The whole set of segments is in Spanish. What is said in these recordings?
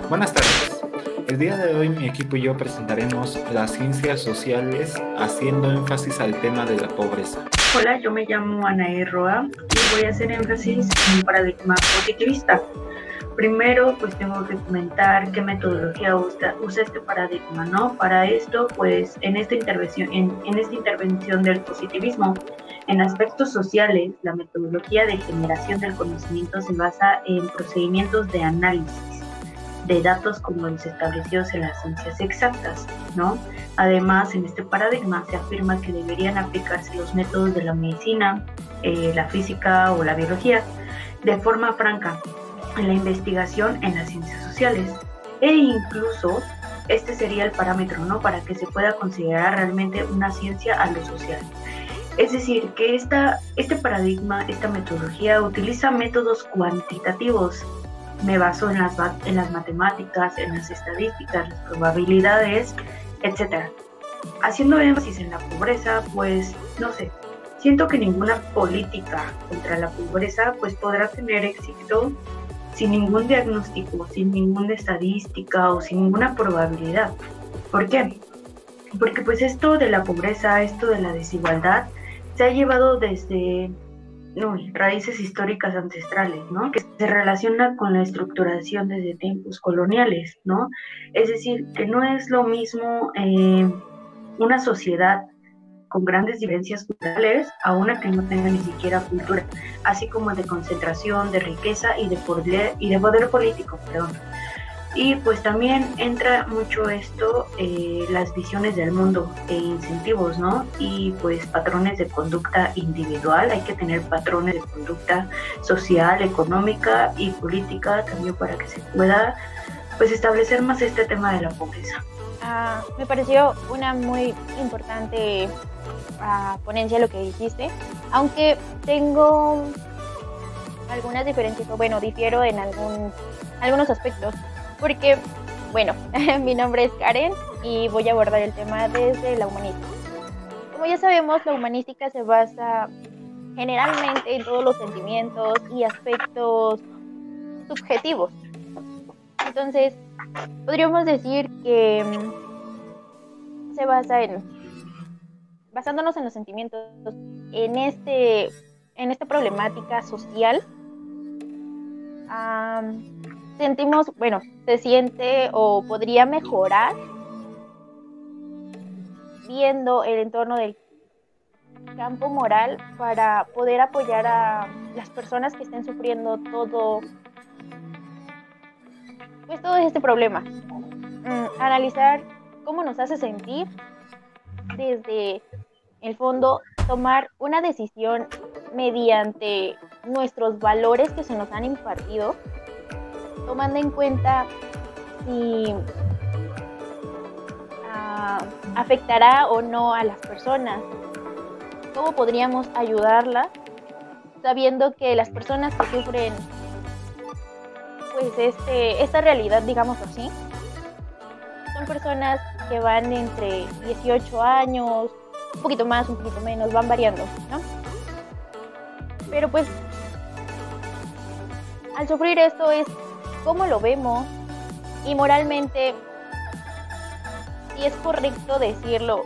Buenas tardes. El día de hoy mi equipo y yo presentaremos las ciencias sociales haciendo énfasis al tema de la pobreza. Hola, yo me llamo Anaí Roa y voy a hacer énfasis en un paradigma positivista. Primero, pues tengo que comentar qué metodología usa este paradigma, ¿no? Para esto, pues en esta intervención del positivismo, en aspectos sociales, la metodología de generación del conocimiento se basa en procedimientos de análisis de datos como los establecidos en las ciencias exactas, ¿no? Además, en este paradigma se afirma que deberían aplicarse los métodos de la medicina, la física o la biología de forma franca en la investigación en las ciencias sociales, e incluso este sería el parámetro, ¿no?, para que se pueda considerar realmente una ciencia a lo social. Es decir, que este paradigma, esta metodología utiliza métodos cuantitativos. Me baso en las matemáticas, en las estadísticas, las probabilidades, etc. Haciendo énfasis en la pobreza, pues no sé, siento que ninguna política contra la pobreza pues podrá tener éxito sin ningún diagnóstico, sin ninguna estadística o sin ninguna probabilidad. ¿Por qué? Porque pues esto de la pobreza, esto de la desigualdad, se ha llevado desde raíces históricas ancestrales, ¿no?, que se relaciona con la estructuración desde tiempos coloniales, ¿no? Es decir, que no es lo mismo una sociedad con grandes diferencias culturales a una que no tenga ni siquiera cultura, así como de concentración, de riqueza y de poder político, perdón. Y pues también entra mucho esto, las visiones del mundo e incentivos, ¿no? Y pues patrones de conducta individual. Hay que tener patrones de conducta social, económica y política también para que se pueda pues establecer más este tema de la pobreza. Me pareció una muy importante ponencia lo que dijiste, aunque tengo algunas diferencias, o bueno, difiero en algunos aspectos. Porque, bueno, mi nombre es Karen y voy a abordar el tema desde la humanística. Como ya sabemos, la humanística se basa generalmente en todos los sentimientos y aspectos subjetivos. Entonces, podríamos decir que se basa basándonos en los sentimientos, en esta problemática social. Sentimos, bueno, se siente o podría mejorar viendo el entorno del campo moral para poder apoyar a las personas que estén sufriendo todo este problema. Analizar cómo nos hace sentir desde el fondo, tomar una decisión mediante nuestros valores que se nos han impartido, tomando en cuenta si afectará o no a las personas, cómo podríamos ayudarlas, sabiendo que las personas que sufren pues esta realidad, digamos así, son personas que van entre 18 años, un poquito más, un poquito menos, van variando, ¿no? Pero pues al sufrir esto es cómo lo vemos, y moralmente si es correcto decirlo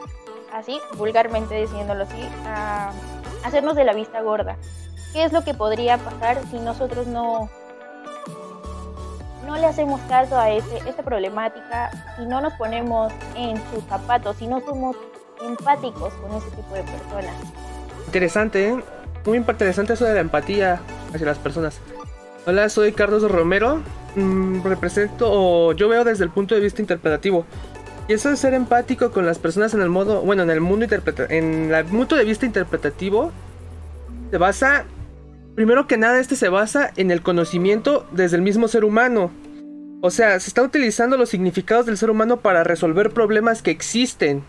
así, vulgarmente diciéndolo así, hacernos de la vista gorda. ¿Qué es lo que podría pasar si nosotros no le hacemos caso a esta problemática, si no nos ponemos en sus zapatos, si no somos empáticos con ese tipo de personas? Interesante, ¿eh? Muy interesante eso de la empatía hacia las personas. Hola, soy Carlos Romero. Yo veo desde el punto de vista interpretativo. Y eso de ser empático con las personas en el punto de vista interpretativo se basa, primero que nada, se basa en el conocimiento desde el mismo ser humano. O sea, se está utilizando los significados del ser humano para resolver problemas que existen.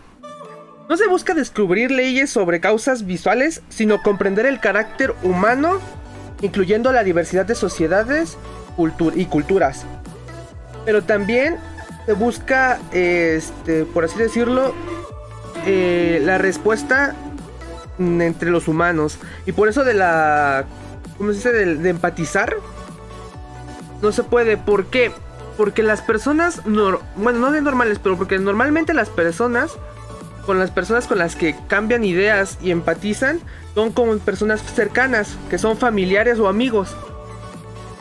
No se busca descubrir leyes sobre causas visuales, sino comprender el carácter humano, incluyendo la diversidad de sociedades y culturas. Pero también se busca, por así decirlo, la respuesta entre los humanos. Y por eso ¿cómo se dice? De empatizar no se puede. ¿Por qué? porque las personas, bueno, no de normales, pero porque normalmente las personas con las que cambian ideas y empatizan son como personas cercanas, que son familiares o amigos.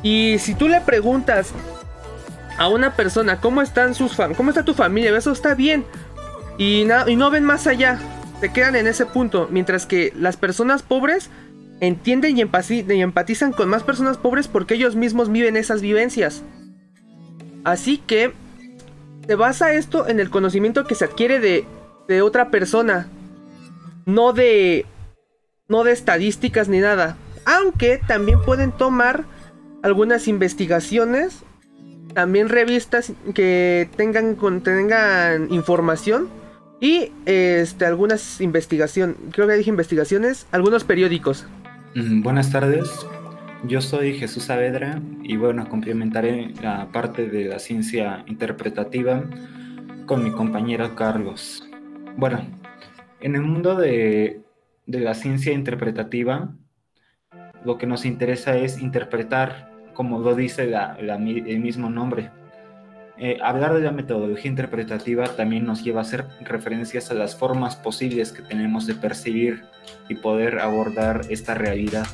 Y si tú le preguntas a una persona cómo está tu familia, eso está bien, y no ven más allá, se quedan en ese punto, mientras que las personas pobres entienden y empatizan con más personas pobres porque ellos mismos viven esas vivencias. Así que se basa esto en el conocimiento que se adquiere de otra persona, no de estadísticas ni nada. Aunque también pueden tomar algunas investigaciones, también revistas que contengan información y algunas investigaciones, algunos periódicos. Buenas tardes, yo soy Jesús Saavedra y bueno, complementaré la parte de la ciencia interpretativa con mi compañero Carlos. Bueno, en el mundo de la ciencia interpretativa, lo que nos interesa es interpretar, como lo dice el mismo nombre. Hablar de la metodología interpretativa también nos lleva a hacer referencias a las formas posibles que tenemos de percibir y poder abordar esta realidad,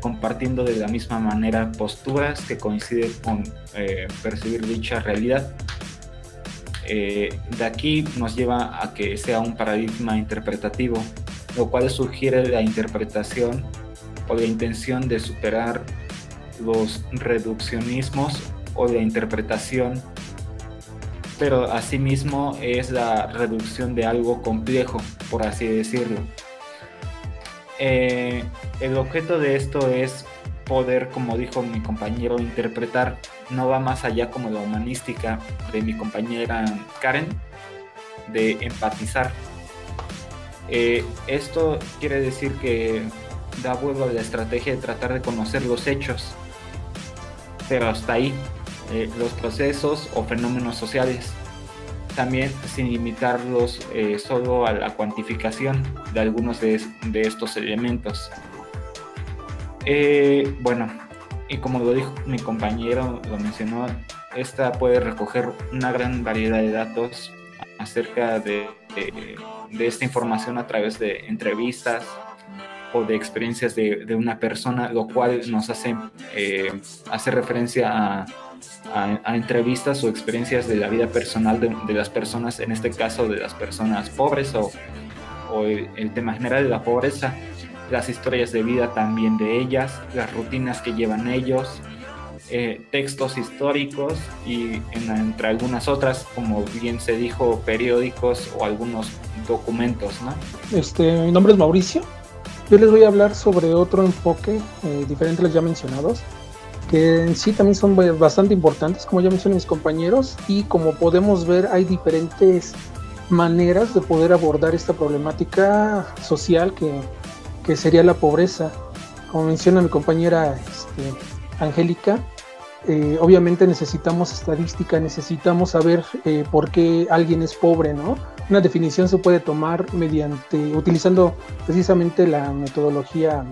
compartiendo de la misma manera posturas que coinciden con percibir dicha realidad. De aquí nos lleva a que sea un paradigma interpretativo, lo cual sugiere la interpretación o la intención de superar los reduccionismos o la interpretación, pero asimismo es la reducción de algo complejo, por así decirlo. El objeto de esto es poder, como dijo mi compañero, interpretar. No va más allá como la humanística de mi compañera Karen, de empatizar. Esto quiere decir que da vuelo a la estrategia de tratar de conocer los hechos, pero hasta ahí, los procesos o fenómenos sociales, también sin limitarlos solo a la cuantificación de algunos de estos elementos. Bueno, y como lo dijo mi compañero, lo mencionó, esta puede recoger una gran variedad de datos acerca de esta información a través de entrevistas o de experiencias de una persona, lo cual nos hace referencia a entrevistas o experiencias de la vida personal de las personas, en este caso de las personas pobres o el tema general de la pobreza, las historias de vida también de ellas, las rutinas que llevan ellos, textos históricos y entre algunas otras, como bien se dijo, periódicos o algunos documentos, ¿no? Mi nombre es Mauricio. Yo les voy a hablar sobre otro enfoque diferente a los ya mencionados, que en sí también son bastante importantes, como ya mencioné mis compañeros, y como podemos ver hay diferentes maneras de poder abordar esta problemática social que sería la pobreza. Como menciona mi compañera Angélica, obviamente necesitamos estadística, necesitamos saber por qué alguien es pobre, ¿no? Una definición se puede tomar utilizando precisamente la metodología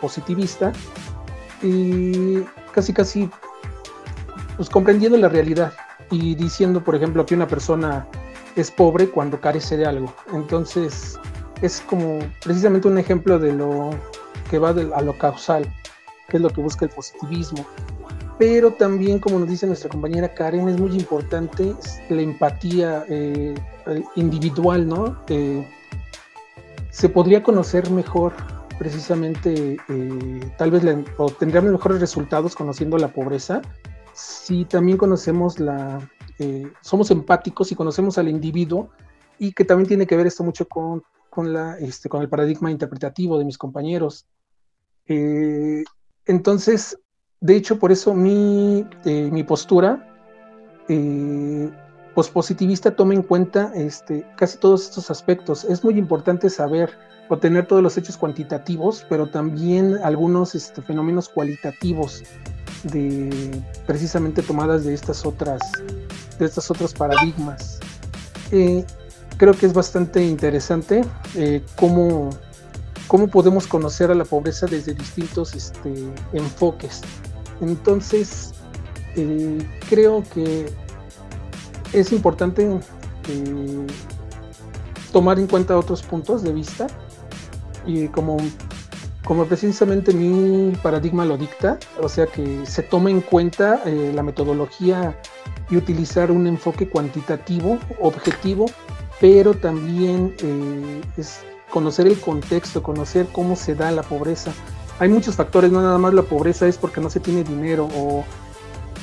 positivista y casi pues comprendiendo la realidad y diciendo, por ejemplo, que una persona es pobre cuando carece de algo. Entonces es como precisamente un ejemplo de lo que va a lo causal, que es lo que busca el positivismo. Pero también, como nos dice nuestra compañera Karen, es muy importante la empatía individual, ¿no? Se podría conocer mejor precisamente, tal vez tendríamos mejores resultados conociendo la pobreza si también conocemos somos empáticos y conocemos al individuo, y que también tiene que ver esto mucho con el paradigma interpretativo de mis compañeros. Entonces, de hecho, por eso mi postura pospositivista toma en cuenta casi todos estos aspectos. Es muy importante saber o tener todos los hechos cuantitativos, pero también algunos fenómenos cualitativos precisamente tomadas de estos otros paradigmas. Creo que es bastante interesante cómo podemos conocer a la pobreza desde distintos enfoques. Entonces, creo que es importante tomar en cuenta otros puntos de vista, y como precisamente mi paradigma lo dicta, o sea, que se tome en cuenta la metodología y utilizar un enfoque cuantitativo, objetivo, pero también es conocer el contexto, conocer cómo se da la pobreza. Hay muchos factores, no nada más la pobreza es porque no se tiene dinero, o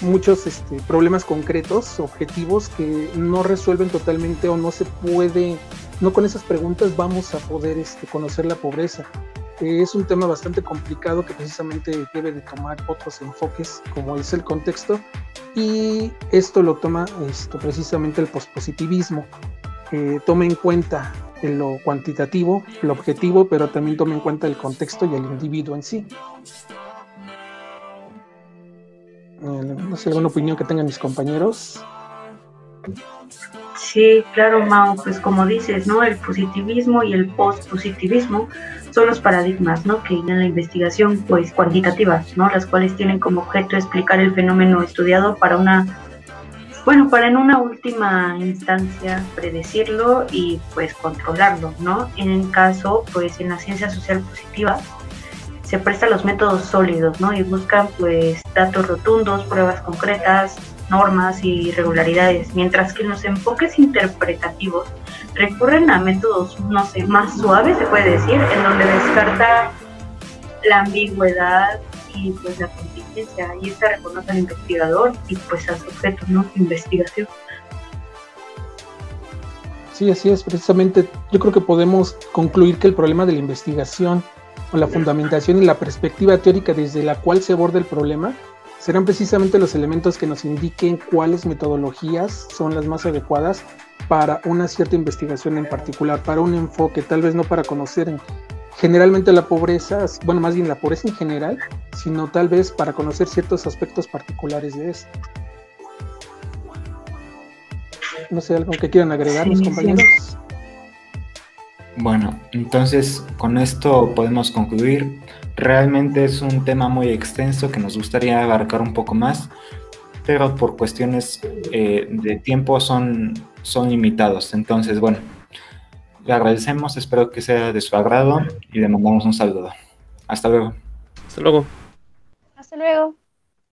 muchos problemas concretos, objetivos que no resuelven totalmente, o no se puede, no con esas preguntas vamos a poder conocer la pobreza. Es un tema bastante complicado que precisamente debe de tomar otros enfoques, como es el contexto, y esto lo toma precisamente el pospositivismo. Toma en cuenta lo cuantitativo, lo objetivo, pero también toma en cuenta el contexto y el individuo en sí. No sé, alguna opinión que tengan mis compañeros. Sí, claro, Mao, pues como dices, ¿no? El positivismo y el postpositivismo son los paradigmas, ¿no? Que en la investigación, pues, cuantitativa, ¿no? Las cuales tienen como objeto explicar el fenómeno estudiado para en una última instancia predecirlo y, pues, controlarlo, ¿no? En el caso, pues, en la ciencia social positiva se prestan los métodos sólidos, ¿no? Y buscan, pues, datos rotundos, pruebas concretas, normas y regularidades, mientras que en los enfoques interpretativos recurren a métodos, no sé, más suaves, se puede decir, en donde descarta la ambigüedad y, pues, la contingencia, y esta reconoce al investigador y, pues, al sujeto, ¿no? Investigación. Sí, así es, precisamente yo creo que podemos concluir que el problema de la investigación, o la fundamentación y la perspectiva teórica desde la cual se aborda el problema, serán precisamente los elementos que nos indiquen cuáles metodologías son las más adecuadas para una cierta investigación en particular, para un enfoque, tal vez no para conocer generalmente la pobreza, bueno, más bien la pobreza en general, sino tal vez para conocer ciertos aspectos particulares de esto. No sé, algo que quieran agregar, mis compañeros. Sí. Bueno, entonces con esto podemos concluir. Realmente es un tema muy extenso que nos gustaría abarcar un poco más, pero por cuestiones de tiempo son limitados. Entonces, bueno, le agradecemos, espero que sea de su agrado y le mandamos un saludo. Hasta luego. Hasta luego. Hasta luego.